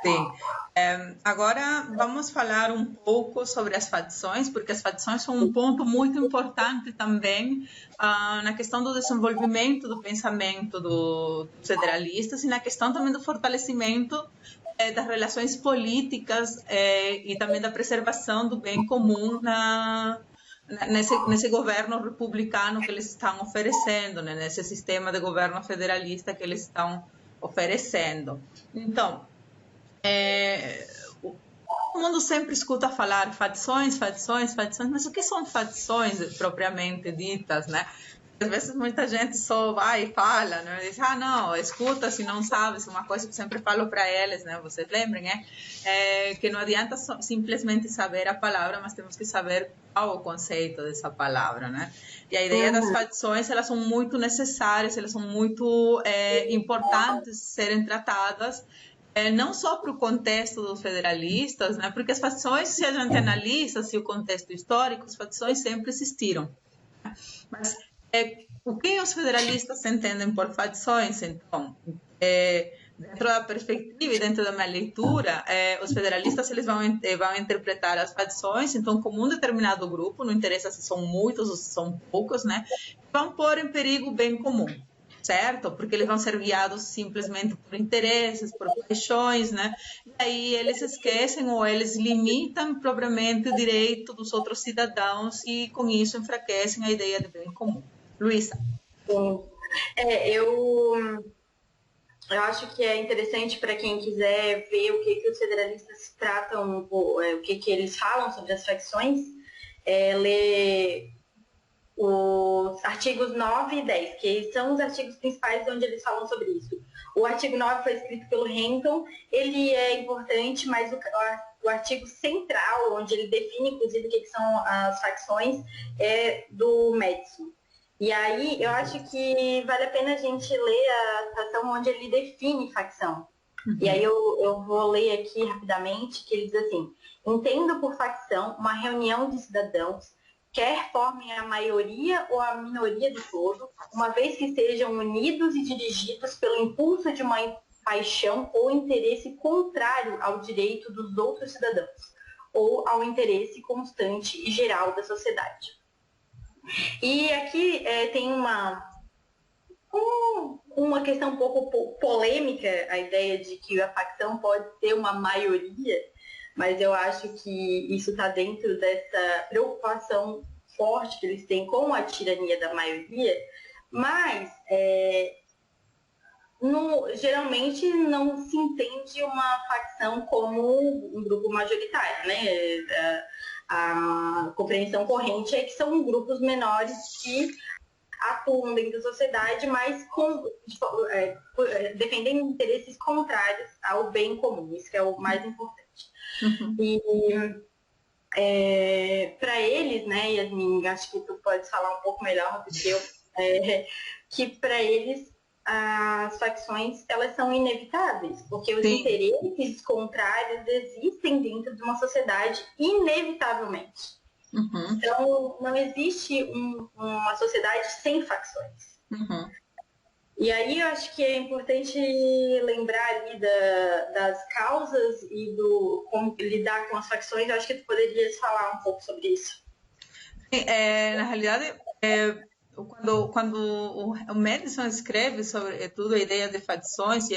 Sim. Agora vamos falar um pouco sobre as facções, porque as facções são um ponto muito importante também na questão do desenvolvimento do pensamento dos federalistas e na questão também do fortalecimento das relações políticas e também da preservação do bem comum nesse governo republicano que eles estão oferecendo, né? Nesse sistema de governo federalista que eles estão oferecendo. Então, todo mundo sempre escuta falar facções, facções, facções, mas o que são facções propriamente ditas, né? Às vezes muita gente só vai e fala, né? Diz, não, escuta se não sabe, se uma coisa que eu sempre falo para eles, né? Vocês lembrem, que não adianta simplesmente saber a palavra, mas temos que saber qual é o conceito dessa palavra, né? E a ideia das facções, elas são muito necessárias, elas são muito importantes serem tratadas, não só para o contexto dos federalistas, né? Porque as facções, se a gente analisa o contexto histórico, as facções sempre existiram. Mas o que os federalistas entendem por facções, então? Dentro da perspectiva e dentro da minha leitura, os federalistas eles vão interpretar as facções, então, como um determinado grupo, não interessa se são muitos ou se são poucos, né? Vão pôr em perigo o bem comum, certo? Porque eles vão ser guiados simplesmente por interesses, por paixões, né? E aí eles esquecem ou eles limitam propriamente o direito dos outros cidadãos e com isso enfraquecem a ideia de bem comum. Luísa. Sim. Eu acho que é interessante para quem quiser ver o que os federalistas tratam, o que eles falam sobre as facções, ler os artigos 9 e 10, que são os artigos principais onde eles falam sobre isso. O artigo 9 foi escrito pelo Renton, ele é importante, mas o artigo central, onde ele define, inclusive, o que são as facções, é do Madison. E aí, eu acho que vale a pena a gente ler a citação onde ele define facção. E aí eu vou ler aqui rapidamente, que ele diz assim: entendo por facção uma reunião de cidadãos, quer formem a maioria ou a minoria do todo, uma vez que sejam unidos e dirigidos pelo impulso de uma paixão ou interesse contrário ao direito dos outros cidadãos, ou ao interesse constante e geral da sociedade. E aqui tem uma questão um pouco polêmica, a ideia de que a facção pode ter uma maioria, mas eu acho que isso está dentro dessa preocupação forte que eles têm com a tirania da maioria, mas geralmente não se entende uma facção como um grupo majoritário, né? A compreensão corrente é que são grupos menores que atuam dentro da sociedade, mas defendendo interesses contrários ao bem comum. Isso que é o mais importante. E para eles, né, Yasmin, acho que tu pode falar um pouco melhor do que eu, que para eles as facções elas são inevitáveis, porque os interesses contrários existem dentro de uma sociedade inevitavelmente. Então, não existe uma sociedade sem facções. E aí eu acho que é importante lembrar ali das causas e do como lidar com as facções. Eu acho que tu poderias falar um pouco sobre isso. Na realidade, quando o Madison escreve sobre tudo a ideia de facções e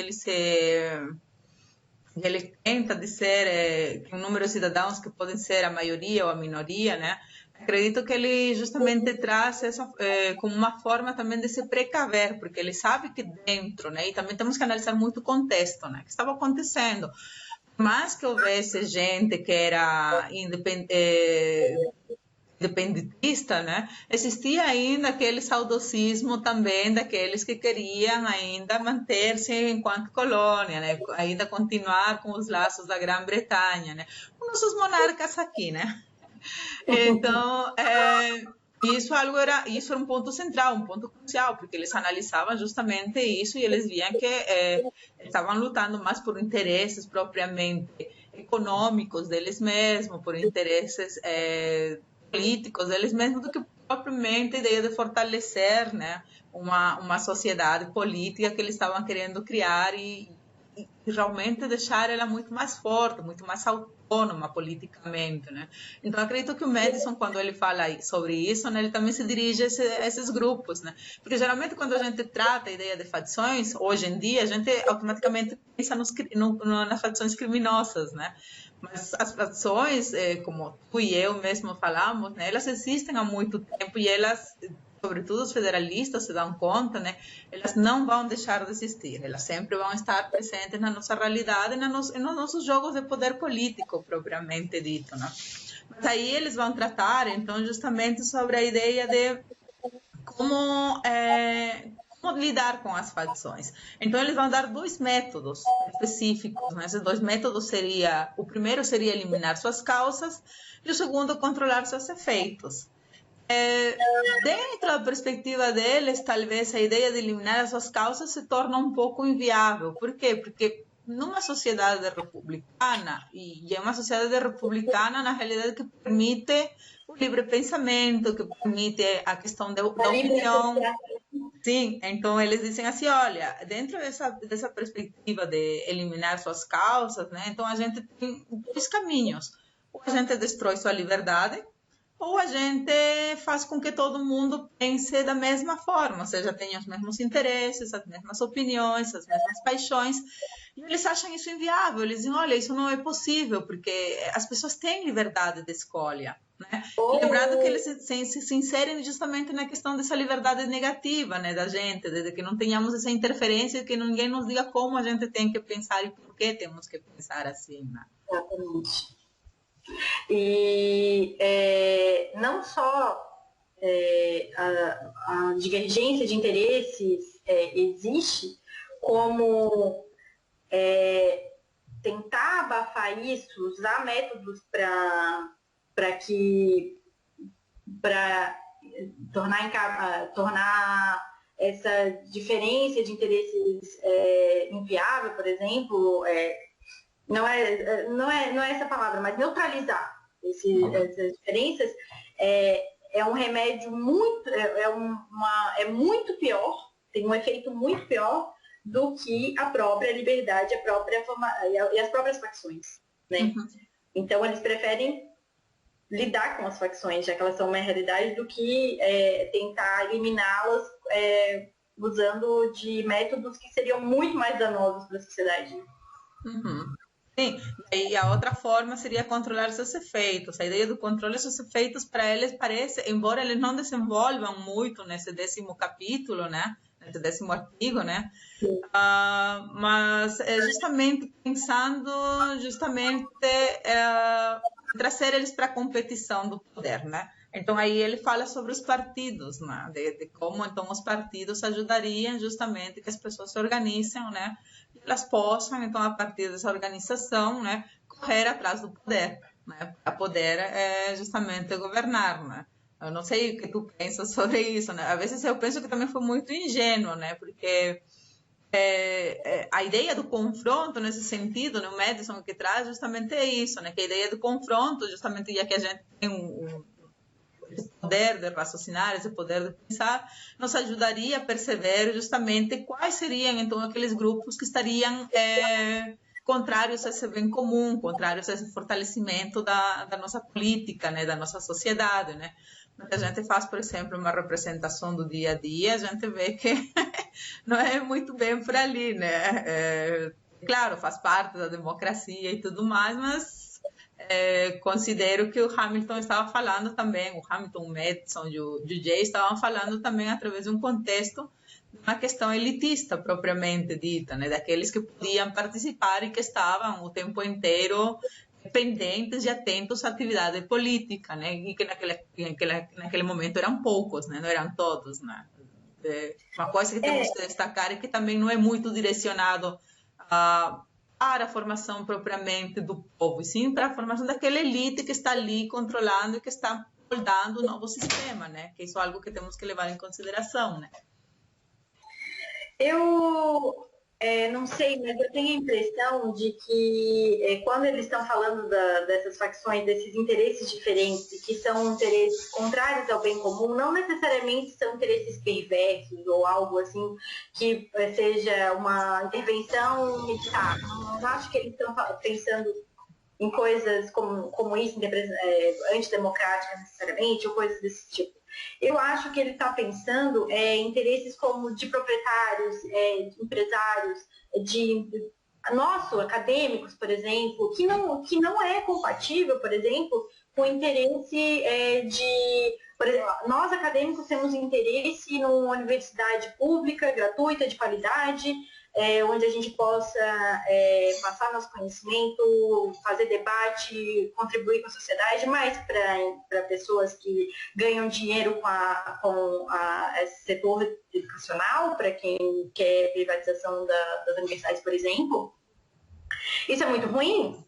ele tenta dizer que um número de cidadãos que podem ser a maioria ou a minoria, né? Acredito que ele justamente traz essa como uma forma também de se precaver, porque ele sabe que dentro, né? E também temos que analisar muito o contexto, né? O que estava acontecendo. Mas que houvesse gente que era independentista, né? Existia ainda aquele saudosismo também daqueles que queriam ainda manter-se enquanto colônia, né? Ainda continuar com os laços da Grã-Bretanha, né? Com nossos monarcas aqui, né? Então, isso era um ponto central, um ponto crucial, porque eles analisavam justamente isso e eles viam que estavam lutando mais por interesses propriamente econômicos deles mesmos, por interesses políticos deles mesmos, do que propriamente a ideia de fortalecer, né, uma sociedade política que eles estavam querendo criar e e realmente deixar ela muito mais forte, muito mais autônoma politicamente, né? Então acredito que o Madison, quando ele fala sobre isso, né, ele também se dirige a esses grupos, né? Porque geralmente quando a gente trata a ideia de facções, hoje em dia, a gente automaticamente pensa nas facções criminosas, né? Mas as facções, como tu e eu mesmo falamos, né, elas existem há muito tempo e elas, sobretudo os federalistas, se dão conta, né, elas não vão deixar de existir, elas sempre vão estar presentes na nossa realidade e nos nossos jogos de poder político, propriamente dito, né? Mas aí eles vão tratar, então, justamente sobre a ideia de como, como lidar com as facções. Então, eles vão dar dois métodos específicos, né? Esses dois métodos seria, o primeiro seria eliminar suas causas e o segundo, controlar seus efeitos. Dentro da perspectiva deles, talvez a ideia de eliminar as suas causas se torna um pouco inviável. Por quê? Porque numa sociedade republicana, e é uma sociedade republicana, na realidade, que permite o livre pensamento, que permite a questão da opinião. Sim, então eles dizem assim, olha, dentro dessa perspectiva de eliminar suas causas, né, então a gente tem dois caminhos. Ou a gente destrói sua liberdade, ou a gente faz com que todo mundo pense da mesma forma, ou seja, tenha os mesmos interesses, as mesmas opiniões, as mesmas paixões. E eles acham isso inviável, eles dizem, olha, isso não é possível, porque as pessoas têm liberdade de escolha. Né? Lembrando que eles se inserem justamente na questão dessa liberdade negativa, né, da gente, de que não tenhamos essa interferência, que ninguém nos diga como a gente tem que pensar e por que temos que pensar assim. Né? Exatamente. E não só a divergência de interesses existe, como tentar abafar isso, usar métodos para tornar essa diferença de interesses inviável, por exemplo, não é essa palavra, mas neutralizar essas diferenças é um remédio muito, muito pior, tem um efeito muito pior do que a própria liberdade, e as próprias facções, né? Uhum. Então eles preferem lidar com as facções, já que elas são uma realidade, do que tentar eliminá-las usando de métodos que seriam muito mais danosos para a sociedade. Uhum. Sim, e a outra forma seria controlar seus efeitos. A ideia do controle dos seus efeitos para eles parece, embora eles não desenvolvam muito nesse 10º capítulo, né? Nesse 10º artigo, né? Mas justamente pensando trazer eles para a competição do poder, né? Então aí ele fala sobre os partidos, né? De como então os partidos ajudariam justamente que as pessoas se organizem, né? E elas possam então a partir dessa organização, né? Correr atrás do poder, né? Para poder justamente governar, né? Eu não sei o que tu pensas sobre isso, né? Às vezes eu penso que também foi muito ingênuo, né? Porque a ideia do confronto nesse sentido, né? O Madison que traz justamente é isso, né? Que a ideia do confronto, justamente já que a gente tem esse poder de raciocinar, esse poder de pensar, nos ajudaria a perceber justamente quais seriam então aqueles grupos que estariam contrários a esse bem comum, contrários a esse fortalecimento da nossa política, né? Da nossa sociedade, né? A gente faz, por exemplo, uma representação do dia a dia, a gente vê que não é muito bem por ali, né? Claro, faz parte da democracia e tudo mais, mas considero que o Hamilton estava falando também, o Hamilton, o Madison e o Jay estavam falando também através de um contexto, uma questão elitista propriamente dita, né? Daqueles que podiam participar e que estavam o tempo inteiro pendentes e atentos à atividade política, né? E que naquele momento eram poucos, né? Não eram todos, né? Uma coisa que temos que destacar é que também não é muito direcionado para a formação propriamente do povo, e sim para a formação daquela elite que está ali controlando e que está moldando o novo sistema, né? Que isso é algo que temos que levar em consideração, né? Não sei, mas eu tenho a impressão de que quando eles estão falando dessas facções, desses interesses diferentes, e que são interesses contrários ao bem comum, não necessariamente são interesses perversos ou algo assim que seja uma intervenção militar. Não acho que eles estão pensando em coisas como isso, antidemocráticas necessariamente, ou coisas desse tipo. Eu acho que ele está pensando em interesses como de proprietários, de empresários, de acadêmicos, por exemplo, que não é compatível, por exemplo, com o interesse por exemplo, nós acadêmicos temos interesse numa universidade pública, gratuita, de qualidade, onde a gente possa passar nosso conhecimento, fazer debate, contribuir com a sociedade, mais para pessoas que ganham dinheiro com esse setor educacional, para quem quer privatização das universidades, por exemplo. Isso é muito ruim,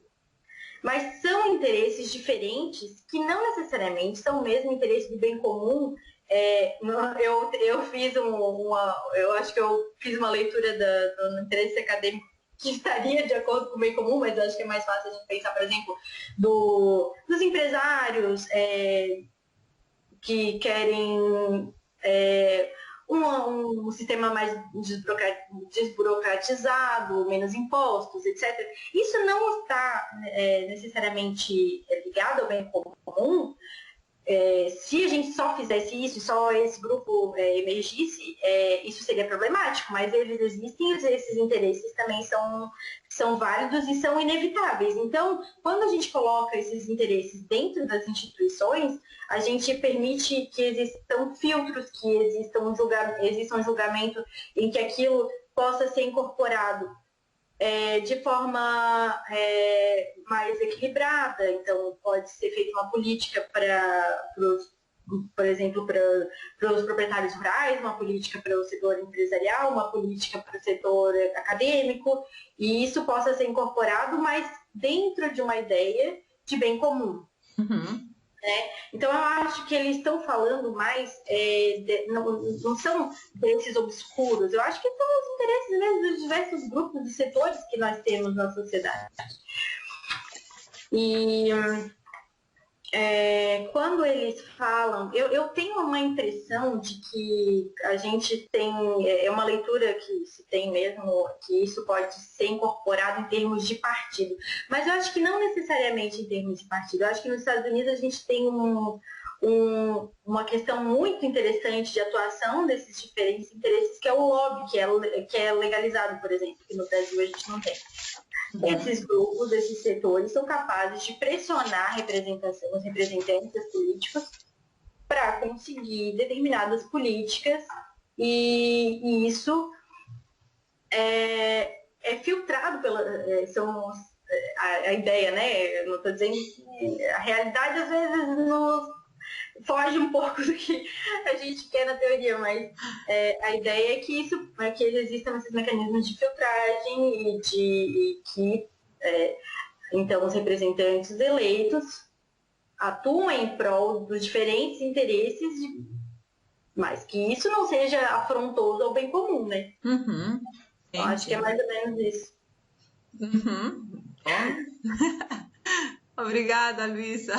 mas são interesses diferentes que não necessariamente são o mesmo interesse do bem comum. Eu fiz eu acho que eu fiz uma leitura do interesse acadêmico que estaria de acordo com o bem comum, mas eu acho que é mais fácil a gente pensar, por exemplo, dos empresários que querem um sistema mais desburocratizado, menos impostos, etc. Isso não está necessariamente ligado ao bem comum. Se a gente só fizesse isso, só esse grupo emergisse, isso seria problemático, mas eles existem, esses interesses também são válidos e são inevitáveis. Então, quando a gente coloca esses interesses dentro das instituições, a gente permite que existam filtros, que exista um julgamento em que aquilo possa ser incorporado de forma mais equilibrada. Então, pode ser feita uma política por exemplo, para os proprietários rurais, uma política para o setor empresarial, uma política para o setor acadêmico, e isso possa ser incorporado, mas dentro de uma ideia de bem comum. Uhum. Então, eu acho que eles estão falando mais, não são interesses obscuros, eu acho que são os interesses mesmo dos diversos grupos e setores que nós temos na sociedade. E quando eles falam, eu tenho uma impressão de que a gente tem, uma leitura que se tem mesmo, que isso pode ser incorporado em termos de partido, mas eu acho que não necessariamente em termos de partido. Eu acho que nos Estados Unidos a gente tem uma questão muito interessante de atuação desses diferentes interesses, que é o lobby, que é legalizado, por exemplo, que no Brasil a gente não tem. Esses grupos, esses setores são capazes de pressionar os representantes políticos para conseguir determinadas políticas, e isso é filtrado a ideia, né? Eu não estou dizendo que a realidade às vezes nos foge um pouco do que a gente quer na teoria, mas a ideia é que que existam esses mecanismos de filtragem e que então os representantes eleitos atuam em prol dos diferentes interesses, mas que isso não seja afrontoso ao bem comum, né? Uhum. Então, acho que é mais ou menos isso. Uhum. Obrigada, Luísa.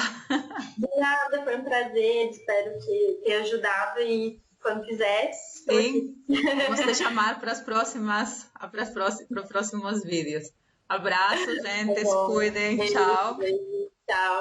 De nada, foi um prazer, espero que tenha ajudado, e quando quiser, sim, vamos te chamar para os próximos vídeos. Abraço, gente, se cuidem, tchau. Tchau.